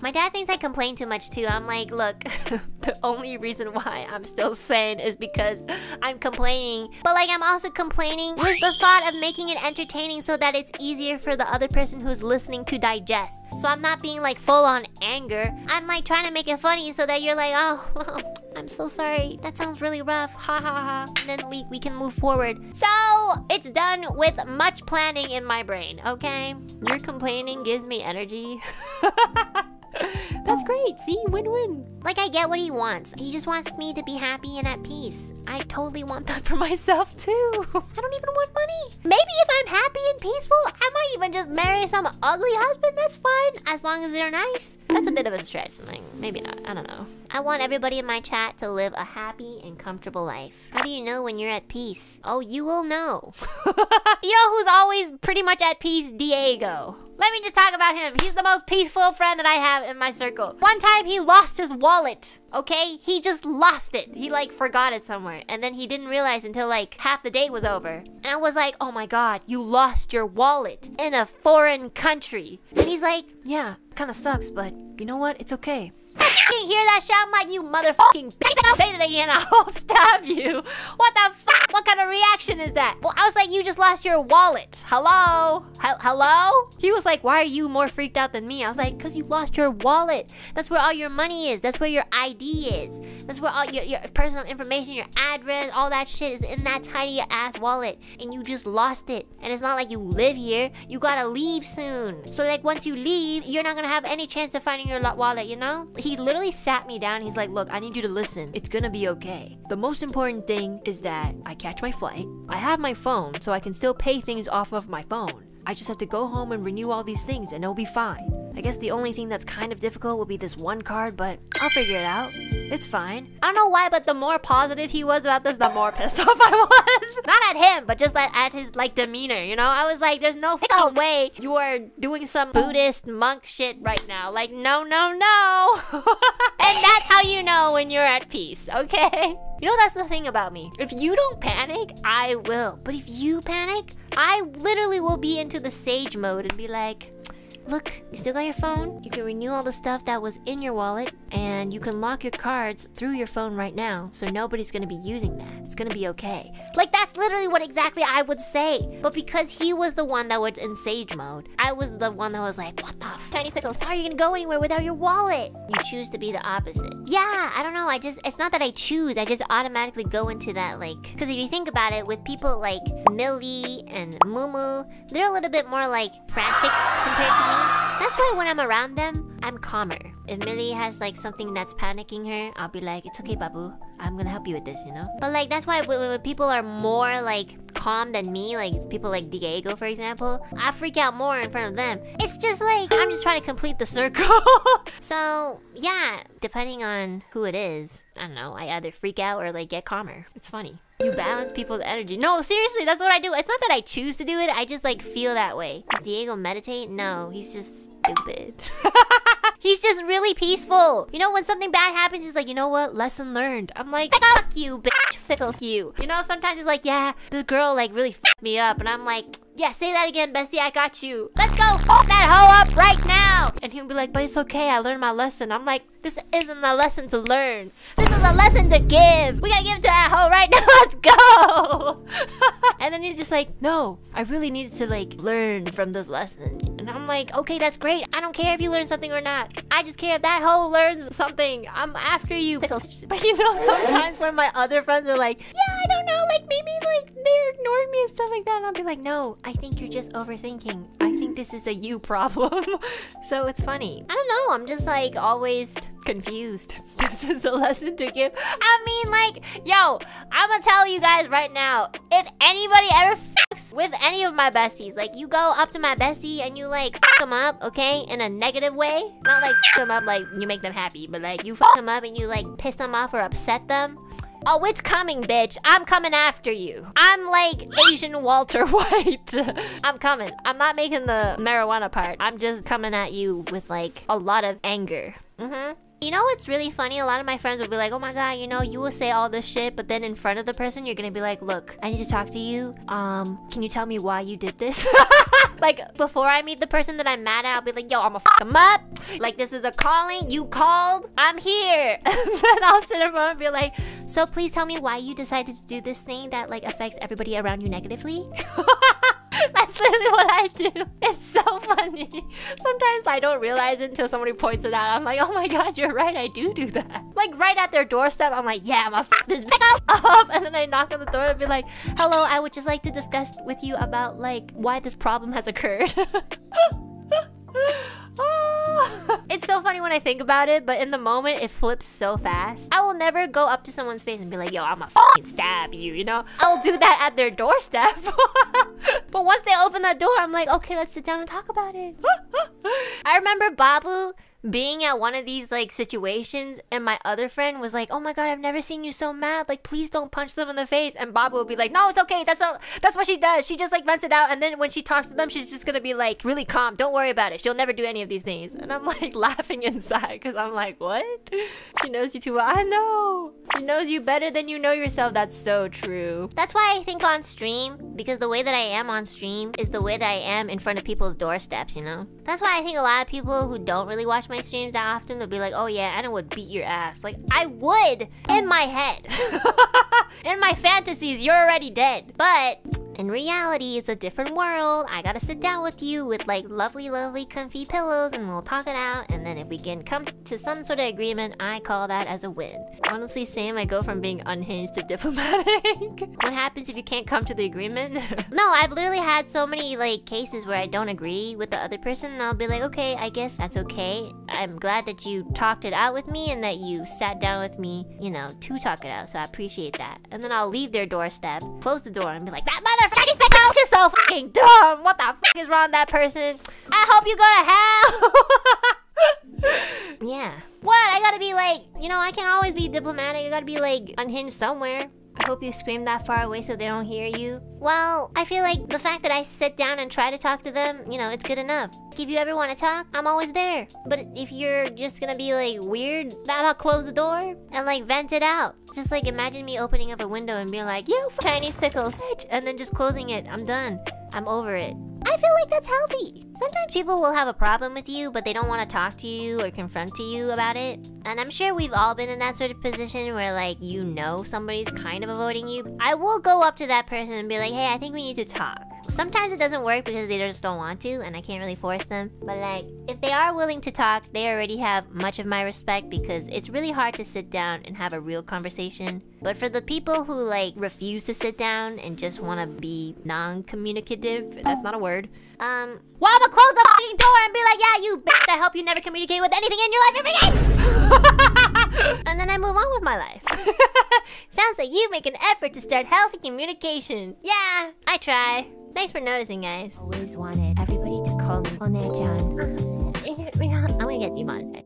My dad thinks I complain too much too. I'm like, look, the only reason why I'm still sane is because I'm complaining. But like, I'm also complaining with the thought of making it entertaining so that it's easier for the other person who's listening to digest. So I'm not being like full on anger. I'm like trying to make it funny so that you're like, oh, I'm so sorry. That sounds really rough. Ha ha ha. And then we can move forward. So it's done with much planning in my brain, okay? Your complaining gives me energy. That's great. See, win-win. Like, I get what he wants. He just wants me to be happy and at peace. I totally want that for myself too. I don't even want money. Maybe if I'm happy and peaceful, I might even just marry some ugly husband. That's fine, as long as they're nice. That's a bit of a stretch. Like, maybe not. I don't know. I want everybody in my chat to live a happy and comfortable life. How do you know when you're at peace? Oh, you will know. You know who's always pretty much at peace? Diego. Let me just talk about him. He's the most peaceful friend that I have in my circle. One time he lost his wallet. Okay? He just lost it. He like forgot it somewhere. And then he didn't realize until like half the date was over. And I was like, oh my god, you lost your wallet in a foreign country. And he's like, yeah, kind of sucks, but you know what? It's okay. I can't hear that shit. I'm like, you motherfucking bitch. Say it again, I'll stab you. What the fuck? What kind of reaction is that? Well, I was like, you just lost your wallet. Hello? Hello? He was like, why are you more freaked out than me? I was like, because you lost your wallet. That's where all your money is. That's where your ID is. That's where all your personal information, your address, all that shit is in that tiny ass wallet. And you just lost it. And it's not like you live here. You gotta leave soon. So like, once you leave, you're not gonna have any chance of finding your wallet, you know? He literally sat me down. He's like, look, I need you to listen. It's gonna be okay. The most important thing is that I catch my flight. I have my phone, so I can still pay things off of my phone. I just have to go home and renew all these things and it'll be fine. I guess the only thing that's kind of difficult would be this one card, but I'll figure it out. It's fine. I don't know why, but the more positive he was about this, the more pissed off I was. Not at him, but just like at his like demeanor, you know? I was like, there's no fucking way you are doing some Buddhist monk shit right now. Like, no, no, no. And that's how you know when you're at peace, okay? You know, that's the thing about me. If you don't panic, I will. But if you panic, I literally will be into the sage mode and be like, look, you still got your phone. You can renew all the stuff that was in your wallet. And you can lock your cards through your phone right now. So nobody's gonna be using that. It's gonna be okay. Like, that's literally what exactly I would say. But because he was the one that was in sage mode, I was the one that was like, what the f— Chinese pickles, how are you gonna go anywhere without your wallet? You choose to be the opposite. Yeah, I don't know. It's not that I choose. I just automatically go into that, like, because if you think about it, with people like Millie and Mumu, they're a little bit more like frantic compared to me. That's why when I'm around them, I'm calmer. If Millie has like something that's panicking her, I'll be like, it's okay, babu. I'm gonna help you with this, you know? But like, that's why when people are more like calm than me, like people like Diego, for example, I freak out more in front of them. It's just like, I'm just trying to complete the circle. So yeah, depending on who it is, I don't know, I either freak out or like get calmer. It's funny. You balance people's energy. No, seriously, that's what I do. It's not that I choose to do it. I just like feel that way. Does Diego meditate? No, he's just stupid. He's just really peaceful. You know, when something bad happens, he's like, you know what? Lesson learned. I'm like, fuck you, bitch. Fuck you. You know, sometimes he's like, yeah, this girl like really fucked me up. And I'm like, yeah, say that again, bestie. I got you. Let's go fuck that hoe up right now. And he'll be like, but it's okay. I learned my lesson. I'm like, this isn't a lesson to learn. This is a lesson to give. We gotta give it to that hoe right now. Let's go. And then he's just like, no, I really needed to like learn from this lesson. And I'm like, okay, that's great. I don't care if you learn something or not. I just care if that hoe learns something. I'm after you. But you know, sometimes when my other friends are like, yeah, I don't know, like maybe like they're ignoring me and stuff like that. And I'll be like, no, I think you're just overthinking. I think this is a you problem. So it's funny. I don't know. I'm just like always confused. This is the lesson to give. I mean, like, yo, I'm gonna tell you guys right now, if anybody ever fucks with any of my besties, like you go up to my bestie and you like fuck them up, okay, in a negative way, not like fuck them up like you make them happy, but like you fuck them up and you like piss them off or upset them. Oh, it's coming, bitch. I'm coming after you. I'm like Asian Walter White. I'm coming. I'm not making the marijuana part. I'm just coming at you with like a lot of anger. You know what's really funny? A lot of my friends will be like, oh my god, you know, you will say all this shit, but then in front of the person, you're gonna be like, look, I need to talk to you. Can you tell me why you did this? Like, before I meet the person that I'm mad at, I'll be like, yo, I'ma fuck him up. Like, this is a calling. You called. I'm here. And then I'll sit in front and be like, so please tell me why you decided to do this thing that, like, affects everybody around you negatively. That's literally what I do. It's so funny. Sometimes I don't realize it until somebody points it out. I'm like, oh my god, you're right, I do that. Like, right at their doorstep, I'm like, yeah, I'm gonna fuck this bitch up. And then I knock on the door and be like, hello, I would just like to discuss with you about, like, why this problem has occurred. It's so funny when I think about it, but in the moment, it flips so fast. I will never go up to someone's face and be like, yo, I'ma fucking stab you, you know? I'll do that at their doorstep. But once they open that door, I'm like, okay, let's sit down and talk about it. I remember Babu being at one of these like situations, and my other friend was like, oh my god, I've never seen you so mad, like please don't punch them in the face. And Babu would be like, no, it's okay, that's what she does, she just like vents it out, and then when she talks to them, she's just gonna be like really calm, don't worry about it, she'll never do any of these things. And I'm like laughing inside because I'm like, what? She knows you too well. I know, she knows you better than you know yourself. That's so true. That's why I think on stream, because the way that I am on stream is the way that I am in front of people's doorsteps, you know? That's why I think a lot of people who don't really watch my streams that often, they'll be like, oh yeah, Anna would beat your ass. Like, I would in my head. In my fantasies, you're already dead. But in reality, it's a different world. I gotta sit down with you with like lovely, lovely comfy pillows and we'll talk it out. And then if we can come to some sort of agreement, I call that as a win. Honestly, Sam, I go from being unhinged to diplomatic. What happens if you can't come to the agreement? No, I've literally had so many like cases where I don't agree with the other person and I'll be like, okay, I guess that's okay. I'm glad that you talked it out with me and that you sat down with me, you know, to talk it out. So I appreciate that. And then I'll leave their doorstep, close the door and be like, that motherfucker Chinese pickle is so fucking dumb. What the fuck is wrong with that person? I hope you go to hell. Yeah. What? I gotta be like, you know, I can't always be diplomatic. I gotta be like unhinged somewhere. I hope you scream that far away so they don't hear you. Well, I feel like the fact that I sit down and try to talk to them, you know, it's good enough. If you ever want to talk, I'm always there. But if you're just gonna be like weird, then I'll close the door and like vent it out. Just like imagine me opening up a window and being like, you Chinese pickles, and then just closing it. I'm done. I'm over it. I feel like that's healthy. Sometimes people will have a problem with you, but they don't want to talk to you or confront to you about it. And I'm sure we've all been in that sort of position where like, you know, somebody's kind of avoiding you. I will go up to that person and be like, hey, I think we need to talk. Sometimes it doesn't work because they just don't want to and I can't really force them. But like, if they are willing to talk, they already have much of my respect because it's really hard to sit down and have a real conversation. But for the people who like refuse to sit down and just want to be non-communicative, that's not a word. Well, I'ma close the fucking door and be like, yeah, you bitch, I hope you never communicate with anything in your life ever again. And then I move on with my life. Sounds like you make an effort to start healthy communication. Yeah, I try. Thanks for noticing, guys. Always wanted everybody to call me Enna-chan. I'm gonna get demonetized.